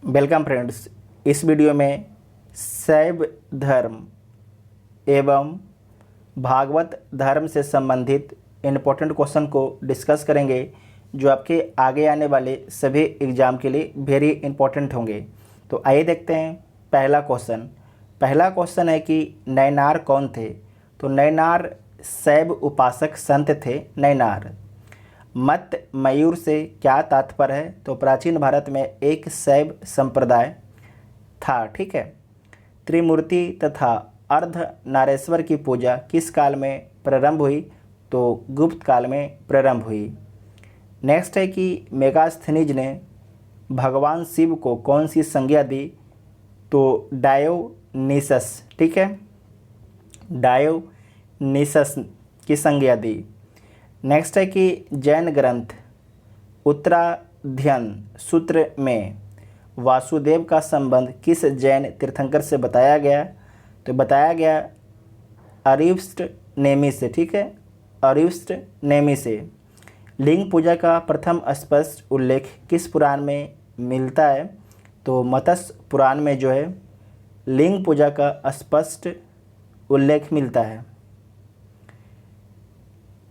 Welcome friends. इस video में शैव धर्म एवं भागवत धर्म से संबंधित इम्पोर्टेंट क्वेश्चन को डिस्कस करेंगे, जो आपके आगे आने वाले सभी एग्ज़ाम के लिए वेरी इंपॉर्टेंट होंगे। तो आइए देखते हैं पहला क्वेश्चन है कि नैनार कौन थे। तो नैनार शैव उपासक संत थे। नैनार मत मयूर से क्या तात्पर्य है। तो प्राचीन भारत में एक शैव संप्रदाय था। ठीक है। त्रिमूर्ति तथा अर्ध नारेश्वर की पूजा किस काल में प्रारंभ हुई। तो गुप्त काल में प्रारंभ हुई। नेक्स्ट है कि मेगास्थनीज ने भगवान शिव को कौन सी संज्ञा दी। तो डायोनिसस। ठीक है, डायोनिसस की संज्ञा दी। नेक्स्ट है कि जैन ग्रंथ उत्तराध्ययन सूत्र में वासुदेव का संबंध किस जैन तीर्थंकर से बताया गया। तो बताया गया अरिष्ट नेमि से। ठीक है, अरिष्ट नेमि से। लिंग पूजा का प्रथम स्पष्ट उल्लेख किस पुराण में मिलता है। तो मत्स्य पुराण में जो है लिंग पूजा का स्पष्ट उल्लेख मिलता है।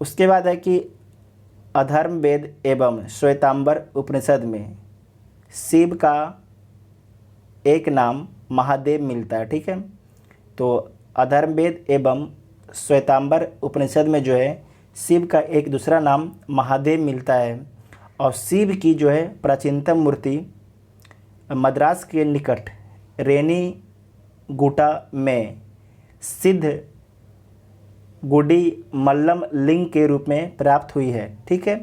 उसके बाद है कि अधर्ववेद एवं श्वेतांबर उपनिषद में शिव का एक नाम महादेव मिलता है। ठीक है, तो अधर्ववेद एवं श्वेतांबर उपनिषद में जो है शिव का एक दूसरा नाम महादेव मिलता है। और शिव की जो है प्राचीनतम मूर्ति मद्रास के निकट रेनीगुंटा में सिद्ध गुडी मल्लम लिंग के रूप में प्राप्त हुई है। ठीक है,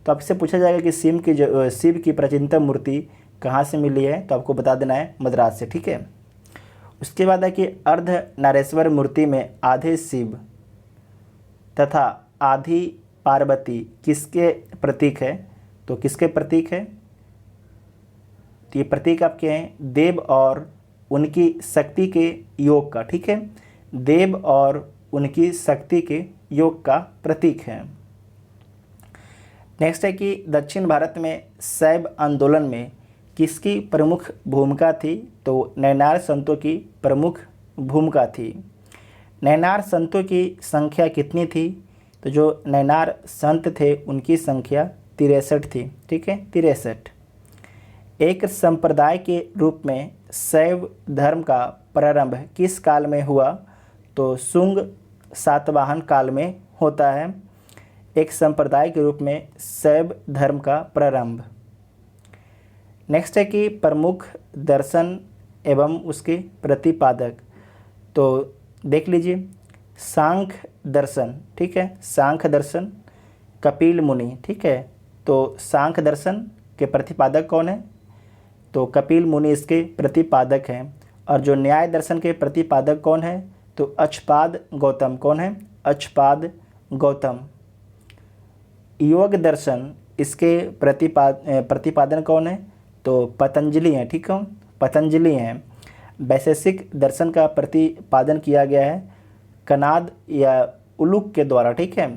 तो आपसे पूछा जाएगा कि शिव की प्राचीनतम मूर्ति कहाँ से मिली है। तो आपको बता देना है मद्रास से। ठीक है। उसके बाद है कि अर्ध नारेश्वर मूर्ति में आधे शिव तथा आधी पार्वती किसके प्रतीक है। तो किसके प्रतीक है। तो ये प्रतीक आपके हैं देव और उनकी शक्ति के योग का। ठीक है, देव और उनकी शक्ति के योग का प्रतीक है। नेक्स्ट है कि दक्षिण भारत में शैव आंदोलन में किसकी प्रमुख भूमिका थी। तो नैनार संतों की प्रमुख भूमिका थी। नैनार संतों की संख्या कितनी थी। तो जो नैनार संत थे उनकी संख्या 63 थी। ठीक है, 63। एक संप्रदाय के रूप में शैव धर्म का प्रारंभ किस काल में हुआ। तो शुंग सातवाहन काल में होता है एक संप्रदाय के रूप में शैव धर्म का प्रारंभ। नेक्स्ट है कि प्रमुख दर्शन एवं उसके प्रतिपादक। तो देख लीजिए सांख्य दर्शन। ठीक है, सांख्य दर्शन कपिल मुनि। ठीक है, तो सांख्य दर्शन के प्रतिपादक कौन है। तो कपिल मुनि इसके प्रतिपादक हैं। और जो न्याय दर्शन के प्रतिपादक कौन है। तो अक्षपाद गौतम। कौन है। अक्षपाद गौतम। योग दर्शन इसके प्रतिपादन कौन है। तो पतंजलि हैं। ठीक है, पतंजलि हैं। वैशेषिक दर्शन का प्रतिपादन किया गया है कनाद या उलूक के द्वारा। ठीक है,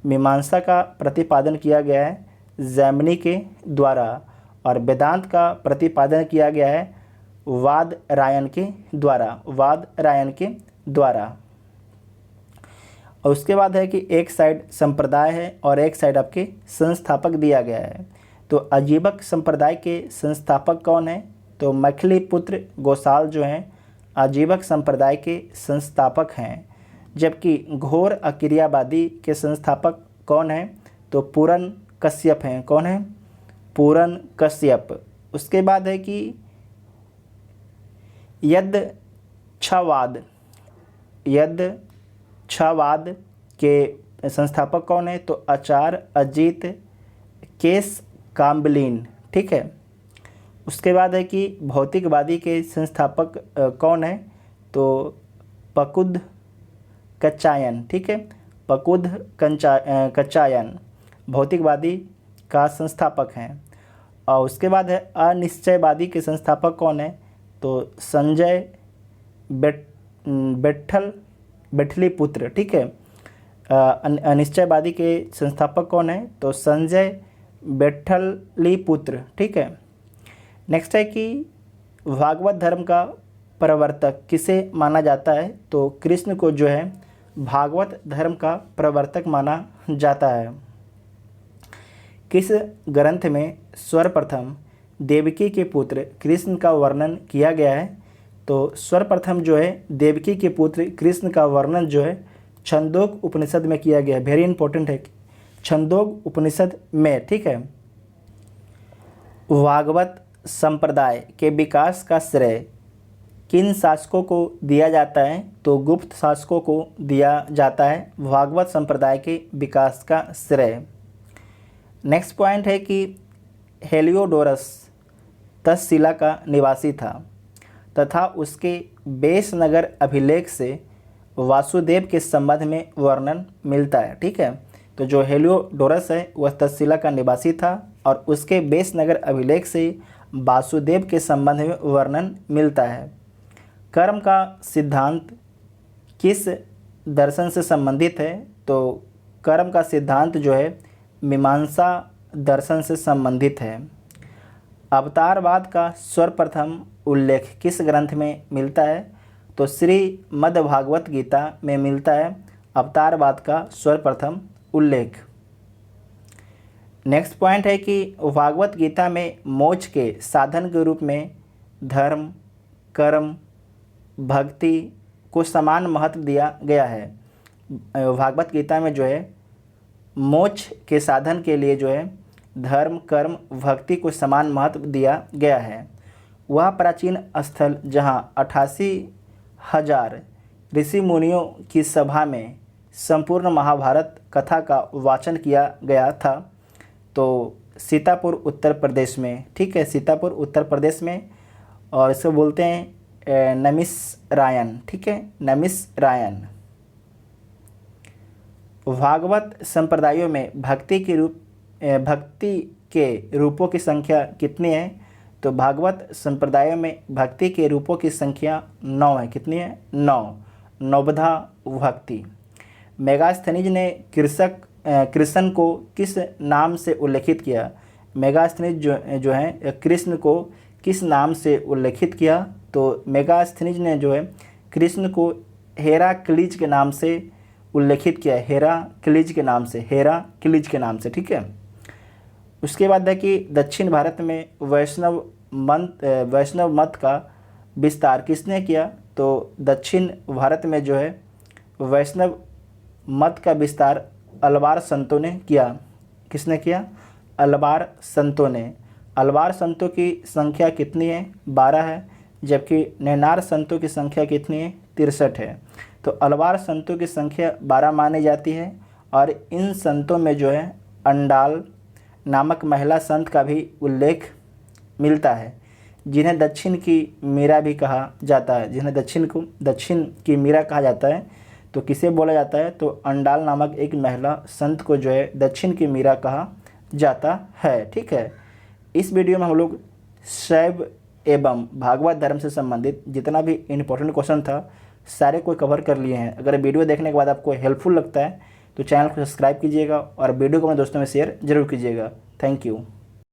मीमांसा का प्रतिपादन किया गया है जैमिनी के द्वारा। और वेदांत का प्रतिपादन किया गया है वादरायण के द्वारा। और उसके बाद है कि एक साइड संप्रदाय है और एक साइड आपके संस्थापक दिया गया है। तो अजीबक संप्रदाय के संस्थापक कौन है। तो मैथिली पुत्र गोसाल जो हैं अजीबक संप्रदाय के संस्थापक हैं। जबकि घोर अक्रियावादी के संस्थापक कौन है। तो पूरन कश्यप हैं। कौन है। पूरन कश्यप। उसके बाद है कि यज्ञवाद के संस्थापक कौन है। तो आचार्य अजित केस काम्बलिन। ठीक है। उसके बाद है कि भौतिकवादी के संस्थापक कौन है। तो पकुद कच्चायन। ठीक है, पकुद कच्चायन भौतिकवादी का संस्थापक हैं। और उसके बाद है अनिश्चयवादी के संस्थापक कौन है। तो संजय बेठली पुत्र। ठीक है, अनिश्चयवादी के संस्थापक कौन है। तो संजय बेठली पुत्र। ठीक है। नेक्स्ट है कि भागवत धर्म का प्रवर्तक किसे माना जाता है? तो कृष्ण को जो है भागवत धर्म का प्रवर्तक माना जाता है। किस ग्रंथ में सर्वप्रथम देवकी के पुत्र कृष्ण का वर्णन किया गया है? तो सर्वप्रथम जो है देवकी के पुत्र कृष्ण का वर्णन जो है छंदोग उपनिषद में किया गया है। वेरी इंपॉर्टेंट है, छंदोग उपनिषद में। ठीक है। भागवत संप्रदाय के विकास का श्रेय किन शासकों को दिया जाता है? तो गुप्त शासकों को दिया जाता है भागवत संप्रदाय के विकास का श्रेय। नेक्स्ट पॉइंट है कि हेलियोडोरस तक्षशिला का निवासी था तथा उसके बेसनगर अभिलेख से वासुदेव के संबंध में वर्णन मिलता है। ठीक है। तो जो हेलियोडोरस है वह तक्षशिला का निवासी था और उसके बेसनगर अभिलेख से वासुदेव के संबंध में वर्णन मिलता है। कर्म का सिद्धांत किस दर्शन से संबंधित है? तो कर्म का सिद्धांत जो है मीमांसा दर्शन से संबंधित है। अवतारवाद का सर्वप्रथम उल्लेख किस ग्रंथ में मिलता है? तो श्रीमद् भागवत गीता में मिलता है अवतारवाद का सर्वप्रथम उल्लेख। नेक्स्ट पॉइंट है कि भागवत गीता में मोक्ष के साधन के रूप में धर्म, कर्म, भक्ति को समान महत्व दिया गया है। भागवत गीता में जो है मोक्ष के साधन के लिए जो है धर्म, कर्म, भक्ति को समान महत्व दिया गया है। वह प्राचीन स्थल जहाँ 88,000 ऋषि मुनियों की सभा में संपूर्ण महाभारत कथा का वाचन किया गया था, तो सीतापुर उत्तर प्रदेश में। ठीक है, सीतापुर उत्तर प्रदेश में, और इसको बोलते हैं नमिसरायन। ठीक है, नमिसरायन। भागवत संप्रदायों में भक्ति के रूपों की संख्या कितनी है? तो भागवत संप्रदायों में भक्ति के रूपों की संख्या 9 है। कितनी है? 9। नवधा भक्ति। मेगास्थनीज ने कृष्ण को किस नाम से उल्लेखित किया? मेगास्थनीज जो है कृष्ण को किस नाम से उल्लेखित किया? तो मेगास्थनीज ने जो है कृष्ण को हेराक्लीज के नाम से उल्लेखित किया। हेराक्लीज के नाम से, हेराक्लीज के नाम से। ठीक है। उसके बाद है कि दक्षिण भारत में वैष्णव मत का विस्तार किसने किया? तो दक्षिण भारत में जो है वैष्णव मत का विस्तार अलवार संतों ने किया। किसने किया? अलवार संतों ने। अलवार संतों की संख्या कितनी है? 12 है, जबकि नैनार संतों की संख्या कितनी है? 63 है। तो अलवार संतों की संख्या 12 मानी जाती है और इन संतों में जो है अंडाल नामक महिला संत का भी उल्लेख मिलता है, जिन्हें दक्षिण की मीरा भी कहा जाता है। जिन्हें दक्षिण की मीरा कहा जाता है। तो किसे बोला जाता है? तो अंडाल नामक एक महिला संत को जो है दक्षिण की मीरा कहा जाता है। ठीक है। इस वीडियो में हम लोग शैव एवं भागवत धर्म से संबंधित जितना भी इम्पोर्टेंट क्वेश्चन था सारे को कवर कर लिए हैं। अगर वीडियो देखने के बाद आपको हेल्पफुल लगता है तो चैनल को सब्सक्राइब कीजिएगा और वीडियो को अपने दोस्तों में शेयर जरूर कीजिएगा। Thank you.